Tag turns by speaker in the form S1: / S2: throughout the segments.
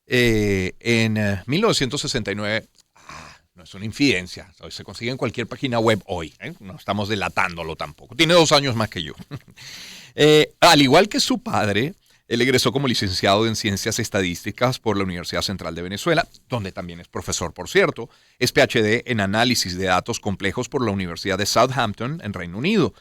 S1: en 1969. No es una infidencia, se consigue en cualquier página web hoy, ¿eh? No estamos delatándolo tampoco. Tiene 2 años más que yo. Al igual que su padre, él egresó como licenciado en Ciencias Estadísticas por la Universidad Central de Venezuela, donde también es profesor, por cierto. Es PhD en Análisis de Datos Complejos por la Universidad de Southampton, en Reino Unido.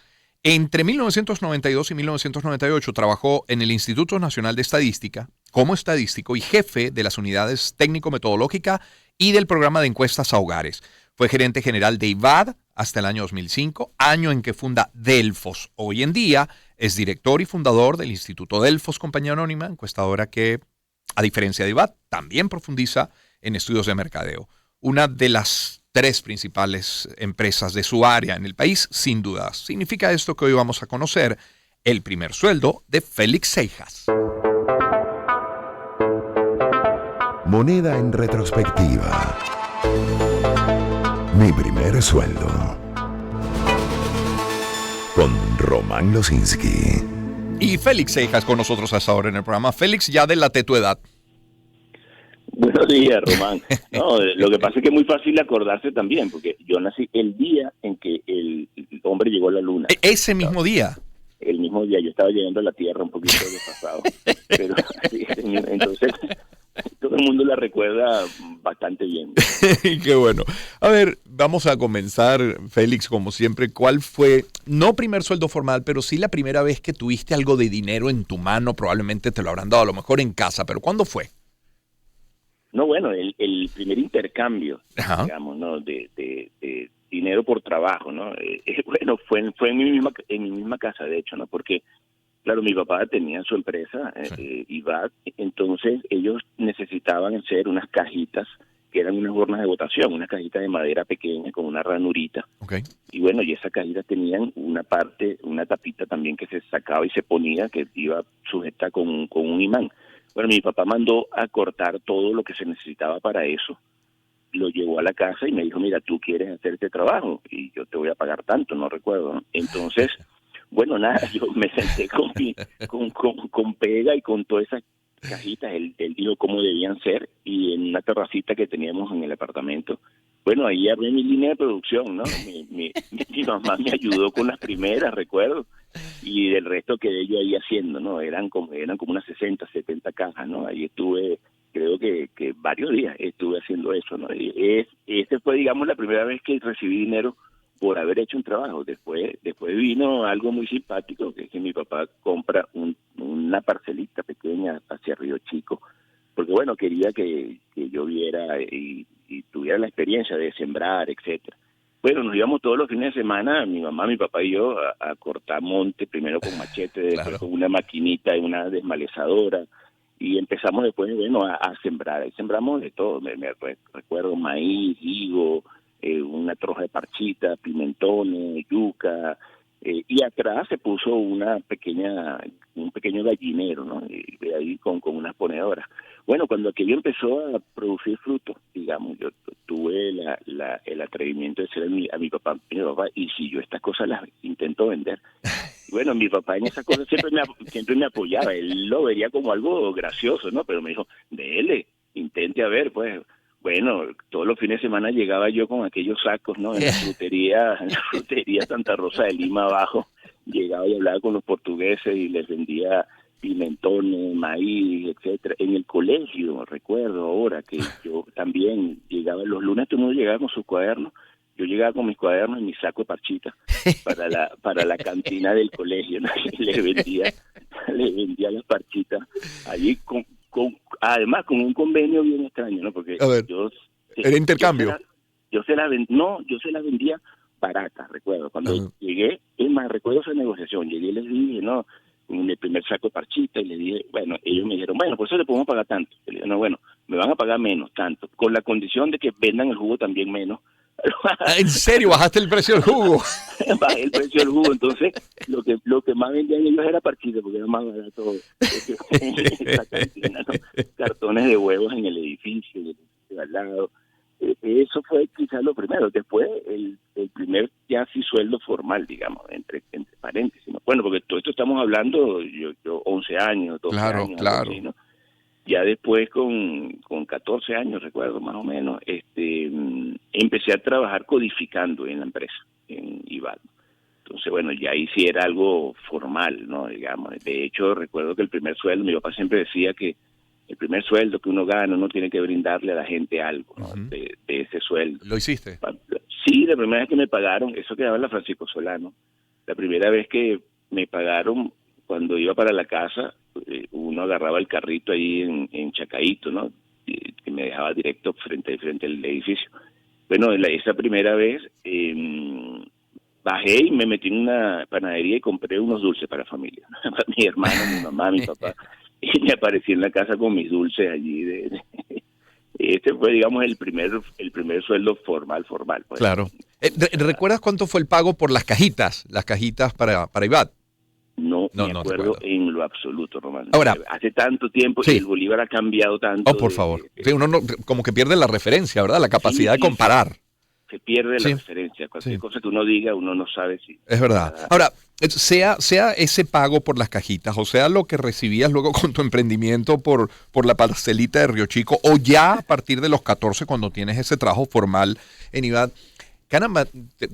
S1: Entre 1992 y 1998 trabajó en el Instituto Nacional de Estadística como estadístico y jefe de las unidades técnico-metodológica y del programa de encuestas a hogares. Fue gerente general de IVAD hasta el año 2005, año en que funda Delfos. Hoy en día es director y fundador del Instituto Delfos, compañía anónima, encuestadora que, a diferencia de IVAD, también profundiza en estudios de mercadeo. Una de las 3 principales empresas de su área en el país, sin duda. Significa esto que hoy vamos a conocer el primer sueldo de Félix Seijas.
S2: Moneda en retrospectiva. Mi primer sueldo. Con Román Losinski.
S1: Y Félix Seijas con nosotros hasta ahora en el programa. Félix, ya delaté tu edad.
S3: Buenos días, Román. No, lo que pasa es que es muy fácil acordarse también, porque yo nací el día en que el hombre llegó a la luna.
S1: Ese mismo día.
S3: El mismo día, yo estaba llegando a la Tierra un poquito desfasado. Pero sí, entonces todo el mundo la recuerda bastante bien.
S1: Qué bueno. A ver, vamos a comenzar, Félix, como siempre. ¿Cuál fue, no primer sueldo formal, pero sí la primera vez que tuviste algo de dinero en tu mano? Probablemente te lo habrán dado a lo mejor en casa, pero ¿cuándo fue?
S3: No, bueno, el primer intercambio,
S1: Ajá.
S3: digamos, ¿no? De dinero por trabajo, ¿no? Bueno, fue en mi misma casa, de hecho, ¿no? Porque, claro, mi papá tenía su empresa,
S1: Sí.
S3: IVAD, entonces ellos necesitaban hacer unas cajitas que eran unas urnas de votación, unas cajitas de madera pequeña con una ranurita.
S1: Ok.
S3: Y bueno, y esas cajitas tenían una parte, una tapita también que se sacaba y se ponía, que iba sujeta con un imán. Bueno, mi papá mandó a cortar todo lo que se necesitaba para eso, lo llevó a la casa y me dijo, mira, tú quieres hacer este trabajo y yo te voy a pagar tanto, no recuerdo, ¿no? Entonces, bueno, nada, yo me senté con pega y con todas esas cajitas, él dijo cómo debían ser y en una terracita que teníamos en el apartamento, bueno, ahí abrí mi línea de producción, ¿no? Mi mamá me ayudó con las primeras, recuerdo, y del resto quedé yo ahí haciendo, ¿no? Eran como unas 60, 70 cajas, ¿no? Ahí estuve, creo que varios días estuve haciendo eso, ¿no? Ese fue, digamos, la primera vez que recibí dinero por haber hecho un trabajo. Después vino algo muy simpático, que es que mi papá compra una parcelita pequeña hacia Río Chico, porque bueno, quería que yo viera y tuviera la experiencia de sembrar, etcétera. Bueno, nos íbamos todos los fines de semana, mi mamá, mi papá y yo, a cortar monte, primero con machete, después
S1: Claro.
S3: con una maquinita y una desmalezadora, y empezamos después, bueno, a sembrar. Ahí sembramos de todo, recuerdo maíz, higo, una troja de parchita, pimentones, yuca, y atrás se puso un pequeño gallinero, ¿no? Y ahí con unas ponedoras. Bueno, cuando aquello empezó a producir frutos, digamos, yo tuve el atrevimiento de decir a mi papá, y si yo estas cosas las intento vender. Y bueno, mi papá en esas cosas siempre me apoyaba, él lo vería como algo gracioso, ¿no? Pero me dijo, dele, intente a ver, pues. Bueno, todos los fines de semana llegaba yo con aquellos sacos, ¿no? En la frutería Santa Rosa de Lima abajo, llegaba y hablaba con los portugueses y les vendía pimentones, maíz, etcétera. En el colegio, recuerdo ahora que yo también llegaba, los lunes todo el mundo llegaba con sus cuadernos, yo llegaba con mis cuadernos y mi saco de parchita para la cantina del colegio, ¿no? Y le vendía las parchitas allí además con un convenio bien extraño, ¿no? Porque
S1: A ver,
S3: yo
S1: era intercambio.
S3: yo se las vendía baratas, recuerdo. Cuando
S1: Ajá.
S3: llegué, es más, recuerdo esa negociación, llegué y les dije, no, con el primer saco de parchita y les dije, bueno, ellos me dijeron, bueno, por eso le podemos pagar tanto. Y le dije, no, bueno, me van a pagar menos, tanto, con la condición de que vendan el jugo también menos.
S1: ¿En serio bajaste el precio del jugo?
S3: Bajé el precio del jugo, entonces lo que más vendían ellos era parchita porque era más barato esa cantina, ¿no? Cartones de huevos en el edificio de al lado. Eso fue quizás lo primero. Después el primer ya sí sueldo formal, digamos, entre paréntesis, ¿no? Bueno, porque todo esto estamos hablando, yo 11 años, 12
S1: Claro,
S3: años, algo
S1: claro.
S3: así, ¿no? Ya después, con 14 años, recuerdo más o menos, empecé a trabajar codificando en la empresa, en IVAD. Entonces, bueno, ya ahí sí era algo formal, ¿no? Digamos, de hecho, recuerdo que el primer sueldo, mi papá siempre decía que el primer sueldo que uno gana, uno tiene que brindarle a la gente algo, ¿no?
S1: Ujú.
S3: De ese sueldo.
S1: ¿Lo hiciste?
S3: Sí, la primera vez que me pagaron, eso quedaba en la Francisco Solano, la primera vez que me pagaron cuando iba para la casa, uno agarraba el carrito ahí en Chacaíto, ¿no? Que me dejaba directo frente al edificio. Bueno, esa primera vez bajé y me metí en una panadería y compré unos dulces para la familia, ¿no? Para mi hermano, mi mamá, mi papá. Y me aparecí en la casa con mis dulces allí. Este fue, digamos, el primer sueldo formal, pues.
S1: Claro. ¿Recuerdas cuánto fue el pago por las cajitas? Las cajitas para IVAD.
S3: No
S1: No,
S3: me
S1: no te
S3: acuerdo
S1: acuerdas.
S3: en lo absoluto, Román.
S1: Ahora,
S3: Hace tanto tiempo y
S1: sí.
S3: el bolívar ha cambiado
S1: Oh,
S3: tanto.
S1: por favor. Sí, uno no, como que pierde la referencia, ¿verdad? La
S3: Sí,
S1: capacidad de
S3: sí,
S1: comparar.
S3: se pierde la
S1: Sí,
S3: referencia. Cualquier
S1: sí.
S3: cosa que uno diga, uno no sabe si
S1: Es verdad.
S3: está.
S1: Ahora, sea ese pago por las cajitas, o sea lo que recibías luego con tu emprendimiento por la parcelita de Río Chico, o ya a partir de los 14 cuando tienes ese trabajo formal en IVAD, caramba,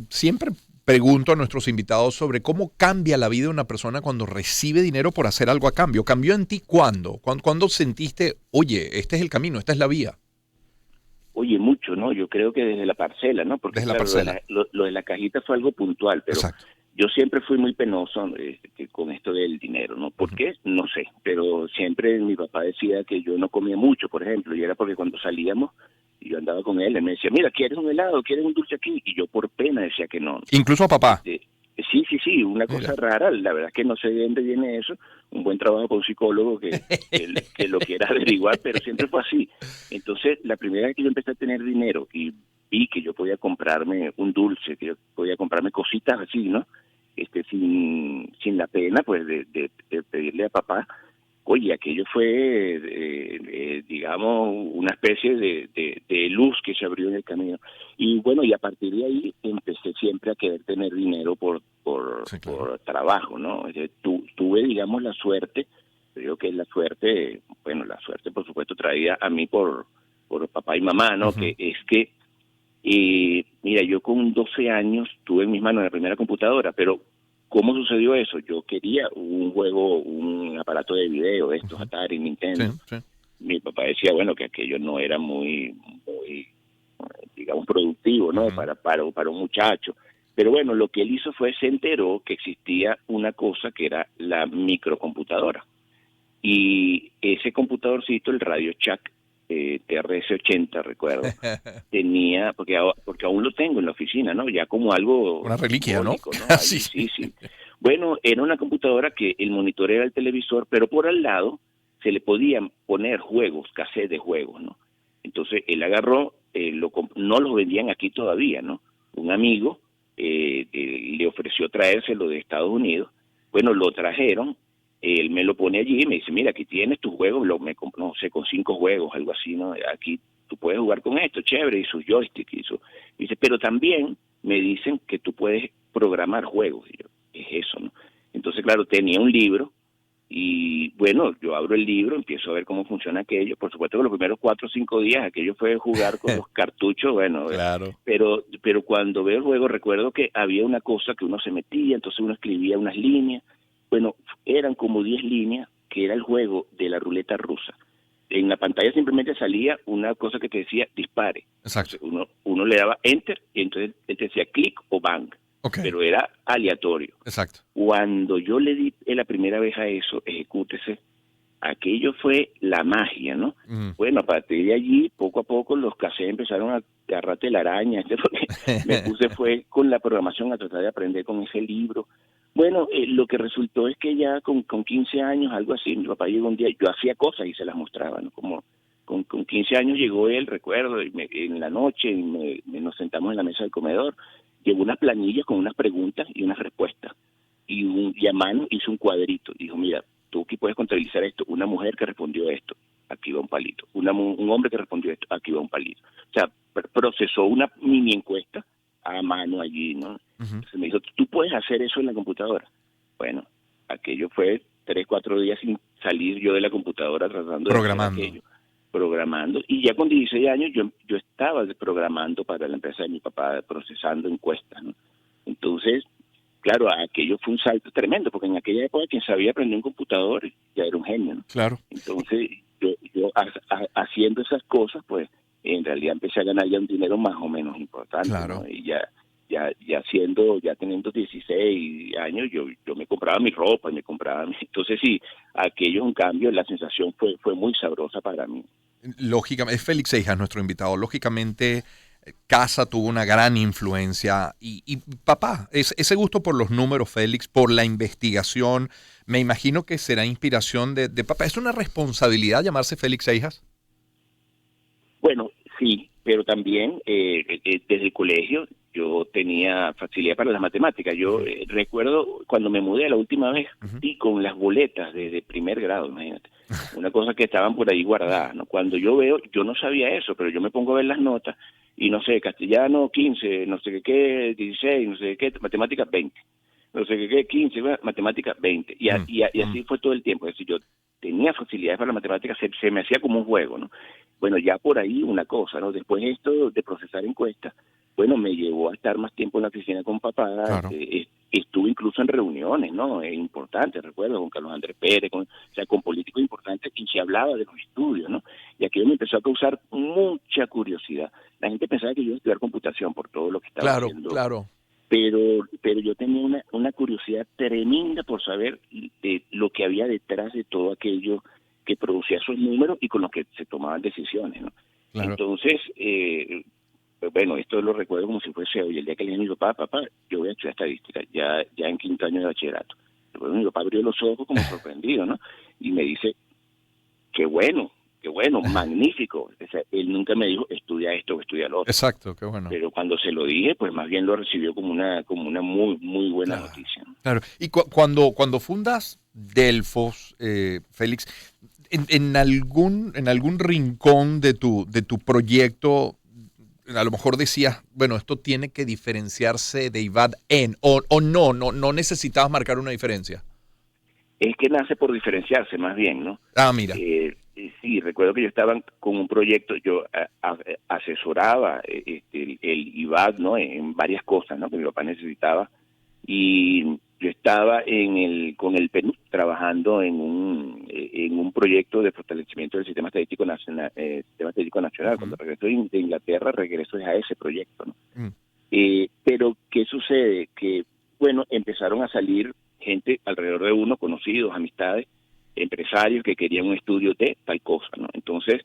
S1: siempre pregunto a nuestros invitados sobre cómo cambia la vida de una persona cuando recibe dinero por hacer algo a cambio. ¿Cambió en ti cuándo? ¿Cuándo sentiste, oye, este es el camino, esta es la vía?
S3: Oye, mucho, ¿no? Yo creo que desde la parcela, ¿no? Porque
S1: Desde la
S3: claro,
S1: parcela.
S3: lo de la cajita fue algo puntual, pero
S1: Exacto.
S3: yo siempre fui muy penoso con esto del dinero, ¿no? ¿Por qué? No sé, pero siempre mi papá decía que yo no comía mucho, por ejemplo, y era porque cuando salíamos y yo andaba con él me decía, mira, ¿quieres un helado? ¿Quieres un dulce aquí? Y yo por pena decía que no.
S1: Incluso a papá.
S3: Sí, una
S1: Mira.
S3: cosa rara, la verdad es que no sé de dónde viene eso, un buen trabajo para un psicólogo que lo quiera averiguar, pero siempre fue así. Entonces, la primera vez que yo empecé a tener dinero y vi que yo podía comprarme un dulce, que yo podía comprarme cositas así, ¿no? Sin la pena, pues, de pedirle a papá. Oye, aquello fue, digamos, una especie de luz que se abrió en el camino. Y bueno, y a partir de ahí empecé siempre a querer tener dinero
S1: Sí, claro.
S3: por trabajo, ¿no? Tuve, digamos, la suerte, creo que la suerte, bueno, la suerte por supuesto traída a mí por papá y mamá, ¿no?
S1: Ujú.
S3: Que es que, mira, yo con 12 años tuve en mis manos la primera computadora, pero ¿cómo sucedió eso? Yo quería un juego, un aparato de video, estos Atari,
S1: Sí,
S3: Nintendo.
S1: sí.
S3: Mi papá decía, bueno, que aquello no era digamos, productivo, ¿no?
S1: Ujú.
S3: Para un muchacho. Pero bueno, lo que él hizo fue, se enteró que existía una cosa que era la microcomputadora. Y ese computadorcito, el Radio Shack, TRS-80, recuerdo, tenía, porque aún lo tengo en la oficina, ¿no? Ya como algo
S1: Una reliquia, ¿no?
S3: simbólico, ¿no?
S1: Sí.
S3: Allí sí. Bueno, era una computadora que el monitor era el televisor, pero por al lado se le podían poner juegos, cassette de juegos, ¿no? Entonces él agarró, no los vendían aquí todavía, ¿no? Un amigo le ofreció traérselo de Estados Unidos. Bueno, lo trajeron, él me lo pone allí y me dice, mira, aquí tienes tus juegos, no sé, con 5 juegos, algo así, ¿no? Aquí tú puedes jugar con esto, chévere, y sus joystick, dice, pero también me dicen que tú puedes programar juegos. Y yo, ¿qué es eso, no? Entonces, claro, tenía un libro y bueno, yo abro el libro, empiezo a ver cómo funciona aquello. Por supuesto que los primeros 4 o 5 días aquello fue jugar con los cartuchos, bueno,
S1: Claro.
S3: pero cuando veo el juego recuerdo que había una cosa que uno se metía, entonces uno escribía unas líneas. Bueno, eran como 10 líneas, que era el juego de la ruleta rusa. En la pantalla simplemente salía una cosa que te decía dispare.
S1: Exacto.
S3: Entonces uno le daba enter y entonces él te decía click o bang,
S1: Ok.
S3: pero era aleatorio.
S1: Exacto.
S3: Cuando yo le di la primera vez a eso, ejecútese, aquello fue la magia, ¿no?
S1: Ujú.
S3: Bueno, a partir de allí, poco a poco los cassettes empezaron a agarrar telaraña, porque me puse fue con la programación a tratar de aprender con ese libro. Bueno, lo que resultó es que ya con 15 años, algo así, mi papá llegó un día, yo hacía cosas y se las mostraba, ¿no? Como con 15 años llegó él, recuerdo, y en la noche nos sentamos en la mesa del comedor, llevó unas planillas con unas preguntas y unas respuestas, y a mano hizo un cuadrito, dijo, mira, tú aquí puedes contabilizar esto, una mujer que respondió esto, aquí va un palito, un hombre que respondió esto, aquí va un palito. O sea, procesó una mini encuesta a mano allí, ¿no?
S1: Ujú.
S3: Entonces me dijo, ¿tú puedes hacer eso en la computadora? Bueno, aquello fue 3, 4 días sin salir yo de la computadora tratando
S1: Programando.
S3: de hacer aquello, programando. Y ya con 16 años yo estaba programando para la empresa de mi papá, procesando encuestas, ¿no? Entonces, claro, aquello fue un salto tremendo, porque en aquella época quien sabía aprender un computador ya era un genio, ¿no?
S1: Claro.
S3: Entonces, yo haciendo esas cosas, pues, en realidad empecé a ganar ya un dinero más o menos importante,
S1: Claro.
S3: ¿no? Y ya teniendo 16 años, yo me compraba mi ropa, entonces sí, aquello un cambio, la sensación fue muy sabrosa para mí.
S1: Lógicamente, es Félix Seijas nuestro invitado. Lógicamente, casa tuvo una gran influencia. Y papá, ese gusto por los números, Félix, por la investigación, me imagino que será inspiración de papá. ¿Es una responsabilidad llamarse Félix Seijas?
S3: Bueno, sí, pero también desde el colegio yo tenía facilidad para las matemáticas. Yo recuerdo cuando me mudé la última vez y con las boletas de primer grado, imagínate, una cosa que estaban por ahí guardadas, ¿no? Cuando yo veo, yo no sabía eso, pero yo me pongo a ver las notas y no sé, castellano 15, no sé qué, 16, no sé qué, matemáticas 20, no sé qué, 15, matemáticas 20, y así fue todo el tiempo. Es decir, yo tenía facilidades para la matemática, se me hacía como un juego, ¿no? Bueno, ya por ahí una cosa, ¿no? Después esto de procesar encuestas, bueno, me llevó a estar más tiempo en la oficina con papá.
S1: Claro.
S3: Estuve incluso en reuniones, ¿no? Importantes, recuerdo, con Carlos Andrés Pérez, o sea, con políticos importantes, y se hablaba de los estudios, ¿no? Y aquello me empezó a causar mucha curiosidad. La gente pensaba que yo iba a estudiar computación por todo lo que estaba
S1: Claro,
S3: haciendo,
S1: claro.
S3: pero yo tenía una curiosidad tremenda por saber de lo que había detrás de todo aquello que producía esos números y con los que se tomaban decisiones, ¿no?
S1: Claro.
S3: Entonces, bueno, esto lo recuerdo como si fuese hoy, el día que le dije a mi papá, yo voy a estudiar estadística, ya en quinto año de bachillerato. Luego mi papá abrió los ojos como sorprendido, ¿no? Y me dice, qué bueno, magnífico. O sea, él nunca me dijo, estudia esto o estudia lo otro.
S1: Exacto, qué bueno.
S3: Pero cuando se lo dije, pues más bien lo recibió como una muy, muy buena noticia, ¿no?
S1: Claro. Y cuando fundas Delfos, Félix, en algún rincón de tu proyecto, a lo mejor decías, bueno, esto tiene que diferenciarse de IVAD o no necesitabas marcar una diferencia.
S3: Es que nace por diferenciarse más bien, ¿no?
S1: Ah, mira.
S3: Sí, recuerdo que yo estaba con un proyecto, yo asesoraba el IVAD, ¿no? En varias cosas, ¿no? Que mi papá necesitaba, y yo estaba con el PNUD trabajando en un proyecto de fortalecimiento del sistema estadístico nacional. Cuando regreso de Inglaterra, regreso a ese proyecto, ¿no? Pero ¿qué sucede? Que, bueno, empezaron a salir gente alrededor de uno, conocidos, amistades, empresarios que querían un estudio de tal cosa, ¿no? Entonces,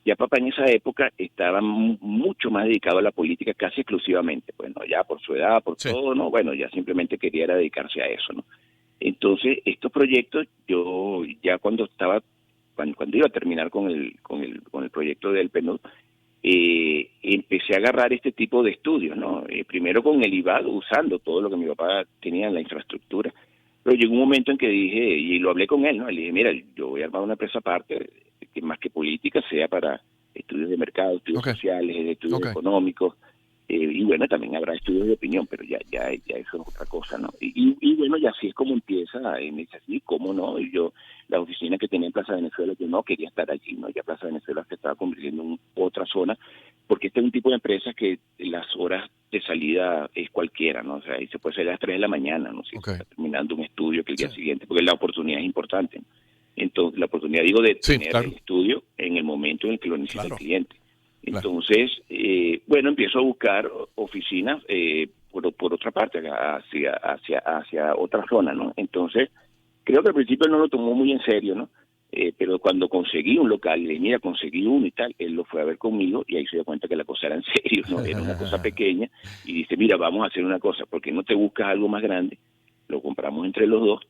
S3: ya papá en esa época estaba mucho más dedicado a la política casi exclusivamente, pues, ¿no? Ya por su edad, por todo, ¿no? Bueno, ya simplemente quería era dedicarse a eso, ¿no? Entonces, estos proyectos, yo ya cuando iba a terminar con el proyecto del PNUD, empecé a agarrar este tipo de estudios, ¿no? Primero con el IVAD, usando todo lo que mi papá tenía en la infraestructura. Pero llegó un momento en que dije, y lo hablé con él, ¿no? Le dije, mira, yo voy a armar una empresa aparte, que más que política sea para estudios de mercado, estudios sociales, estudios económicos, y bueno, también habrá estudios de opinión, pero ya eso es otra cosa, ¿no? Y bueno, y así es como empieza, y me dice así, ¿cómo no? Y yo, la oficina que tenía en Plaza Venezuela, yo no quería estar allí, ¿no? Ya Plaza Venezuela se estaba convirtiendo en otra zona, porque este es un tipo de empresa que las horas de salida es cualquiera, ¿no? O sea, ahí se puede salir a las 3 de la mañana, ¿no? Si está terminando un estudio que el día siguiente, porque la oportunidad es importante, ¿no? Entonces, la oportunidad, digo, de tener el estudio en el momento en el que lo necesita el cliente. Entonces, bueno, empiezo a buscar oficinas por otra parte, hacia otra zona, ¿no? Entonces, creo que al principio no lo tomó muy en serio, ¿no? Pero cuando conseguí un local, le dije, mira, conseguí uno y tal, él lo fue a ver conmigo y ahí se dio cuenta que la cosa era en serio, ¿no? Era una cosa pequeña y dice, mira, vamos a hacer una cosa, porque no te buscas algo más grande, lo compramos entre los dos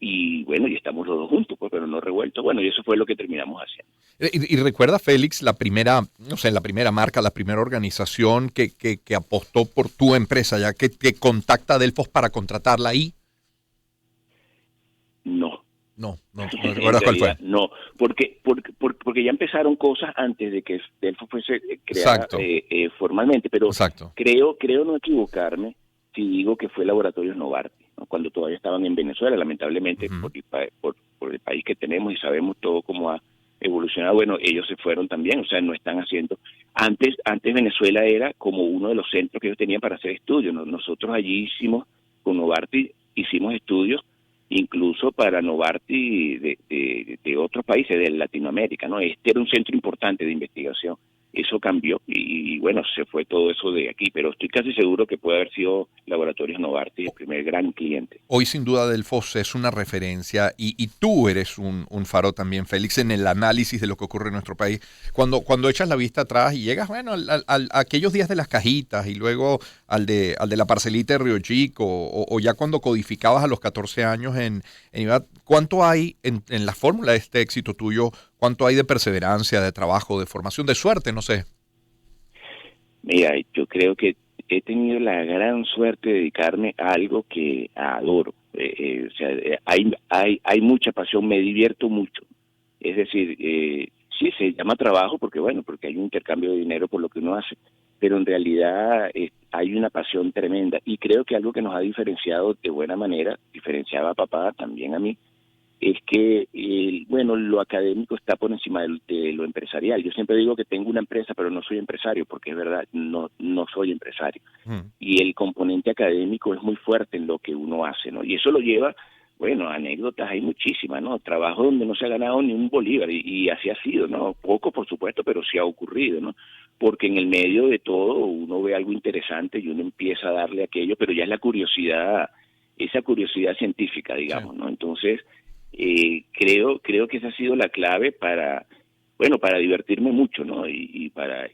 S3: y bueno, y estamos los dos juntos, pues, pero no revueltos. Bueno, y eso fue lo que terminamos haciendo.
S1: Y recuerda, Félix, la primera marca, la primera organización que apostó por tu empresa, ya que contacta a Delfos para contratarla ahí.
S3: No
S1: recuerdas cuál fue.
S3: No, porque ya empezaron cosas antes de que Delfos fuese creada formalmente, pero creo no equivocarme si digo que fue Laboratorios Novartis. ¿no? Cuando todavía estaban en Venezuela, lamentablemente, por el país que tenemos y sabemos todo cómo ha evolucionado, bueno, ellos se fueron también, o sea, no están haciendo. Antes Venezuela era como uno de los centros que ellos tenían para hacer estudios. Nosotros allí con Novartis, hicimos estudios incluso para Novartis de otros países de Latinoamérica, ¿no? Este era un centro importante de investigación. Eso cambió y bueno, se fue todo eso de aquí, pero estoy casi seguro que puede haber sido Laboratorios Novartis el primer gran cliente.
S1: Hoy sin duda Delfos es una referencia y tú eres un faro también, Félix, en el análisis de lo que ocurre en nuestro país. Cuando echas la vista atrás y llegas, bueno, a aquellos días de las cajitas y luego al de la parcelita de Río Chico o ya cuando codificabas a los 14 años en ¿cuánto hay en la fórmula de este éxito tuyo? ¿Cuánto hay de perseverancia, de trabajo, de formación, de suerte? No sé.
S3: Mira, yo creo que he tenido la gran suerte de dedicarme a algo que adoro. O sea, hay mucha pasión, me divierto mucho. Es decir, sí se llama trabajo porque hay un intercambio de dinero por lo que uno hace, pero en realidad hay una pasión tremenda y creo que algo que nos ha diferenciado de buena manera, diferenciaba a papá, también a mí, es que, lo académico está por encima de lo empresarial. Yo siempre digo que tengo una empresa, pero no soy empresario, porque es verdad, no soy empresario. Y el componente académico es muy fuerte en lo que uno hace, ¿no? Y eso lo lleva, anécdotas hay muchísimas, ¿no? Trabajo donde no se ha ganado ni un bolívar, y así ha sido, ¿no? Poco, por supuesto, pero sí ha ocurrido, ¿no? Porque en el medio de todo uno ve algo interesante y uno empieza a darle aquello, pero ya es la curiosidad, esa curiosidad científica, digamos, ¿no? Entonces, creo que esa ha sido la clave para divertirme mucho, ¿no? Y para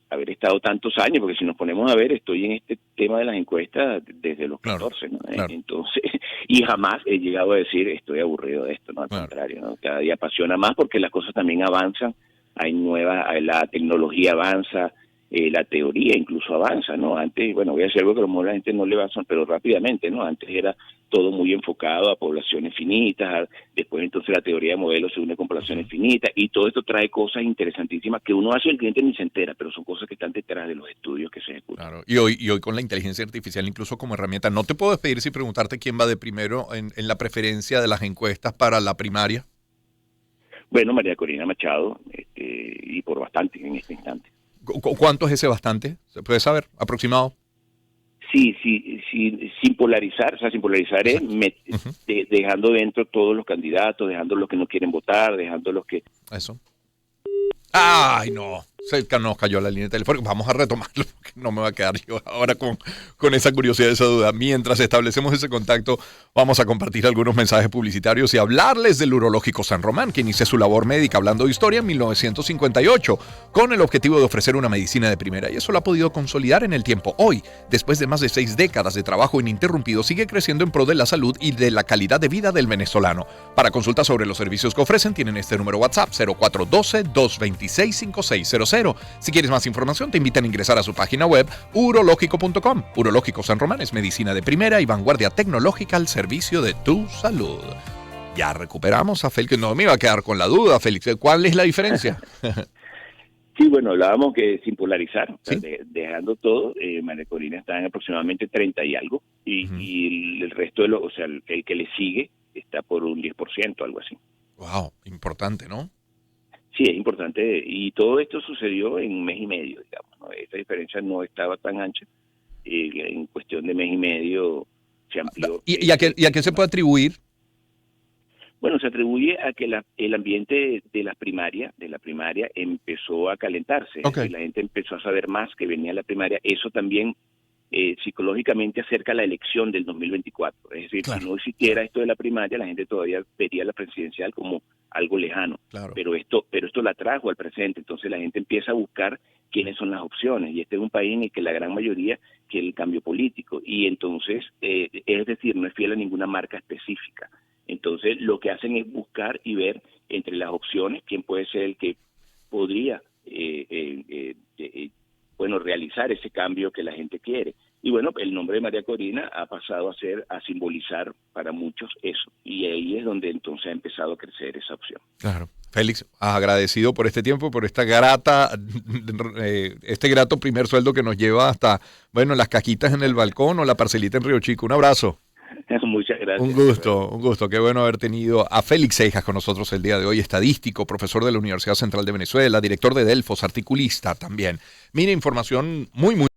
S3: haber estado tantos años, porque si nos ponemos a ver, estoy en este tema de las encuestas desde los 14, ¿no?
S1: Claro.
S3: Entonces, y jamás he llegado a decir estoy aburrido de esto, ¿no? Al contrario, ¿no? Cada día apasiona más porque las cosas también avanzan, la tecnología avanza, la teoría incluso avanza, ¿no? Antes, voy a decir algo que a lo mejor la gente no le va a sonar, pero rápidamente, ¿no? Antes era todo muy enfocado a poblaciones finitas, después entonces la teoría de modelos se une con poblaciones finitas, y todo esto trae cosas interesantísimas que uno hace y el cliente ni se entera, pero son cosas que están detrás de los estudios que se ejecutan.
S1: Claro. Y hoy con la inteligencia artificial incluso como herramienta, no te puedo despedir sin preguntarte quién va de primero en la preferencia de las encuestas para la primaria.
S3: Bueno, María Corina Machado, y por bastante en este instante.
S1: ¿Cuánto es ese bastante? ¿Se puede saber? ¿Aproximado?
S3: Sí, sin polarizar, es dejando dentro todos los candidatos, dejando los que no quieren votar, dejando los que...
S1: Eso. ¡Ay, no! Nos cayó la línea telefónica. Vamos a retomarlo porque no me va a quedar yo ahora con esa curiosidad, esa duda. Mientras establecemos ese contacto, vamos a compartir algunos mensajes publicitarios y hablarles del Urológico San Román, que inicia su labor médica hablando de historia en 1958, con el objetivo de ofrecer una medicina de primera. Y eso lo ha podido consolidar en el tiempo. Hoy, después de más de 6 décadas de trabajo ininterrumpido, sigue creciendo en pro de la salud y de la calidad de vida del venezolano. Para consultas sobre los servicios que ofrecen, tienen este número WhatsApp, 0412-226-5600. Si quieres más información, te invitan a ingresar a su página web urológico.com. Urológico San Román es medicina de primera y vanguardia tecnológica al servicio de tu salud. Ya recuperamos a Félix. No me iba a quedar con la duda, Félix. ¿Cuál es la diferencia?
S3: Sí, hablábamos que sin polarizar,
S1: ¿Sí?
S3: O sea, dejando todo, María Corina está en aproximadamente 30 y algo, y el resto el que le sigue está por un 10%, algo así.
S1: Wow, importante, ¿no?
S3: Sí, es importante, y todo esto sucedió en un mes y medio, digamos, ¿no? Esta diferencia no estaba tan ancha, en cuestión de mes y medio se amplió.
S1: ¿Y a qué se puede atribuir?
S3: Bueno, se atribuye a que el ambiente de la primaria empezó a calentarse,
S1: Okay.
S3: Es decir, la gente empezó a saber más que venía la primaria, eso también psicológicamente acerca la elección del 2024, es decir,
S1: Claro.
S3: si no existiera esto de la primaria, la gente todavía vería la presidencial como algo lejano,
S1: Claro.
S3: pero esto la trajo al presente, entonces la gente empieza a buscar quiénes son las opciones, y este es un país en el que la gran mayoría quiere el cambio político, y entonces, es decir, no es fiel a ninguna marca específica. Entonces, lo que hacen es buscar y ver entre las opciones quién puede ser el que podría realizar ese cambio que la gente quiere. Y bueno, el nombre de María Corina ha pasado a simbolizar para muchos eso. Y ahí es donde entonces ha empezado a crecer esa opción.
S1: Claro. Félix, agradecido por este tiempo, por esta este grato primer sueldo que nos lleva hasta, bueno, las cajitas en el balcón o la parcelita en Río Chico. Un abrazo.
S3: Muchas gracias.
S1: Un gusto. Qué bueno haber tenido a Félix Seijas con nosotros el día de hoy, estadístico, profesor de la Universidad Central de Venezuela, director de Delfos, articulista también. Mira, información muy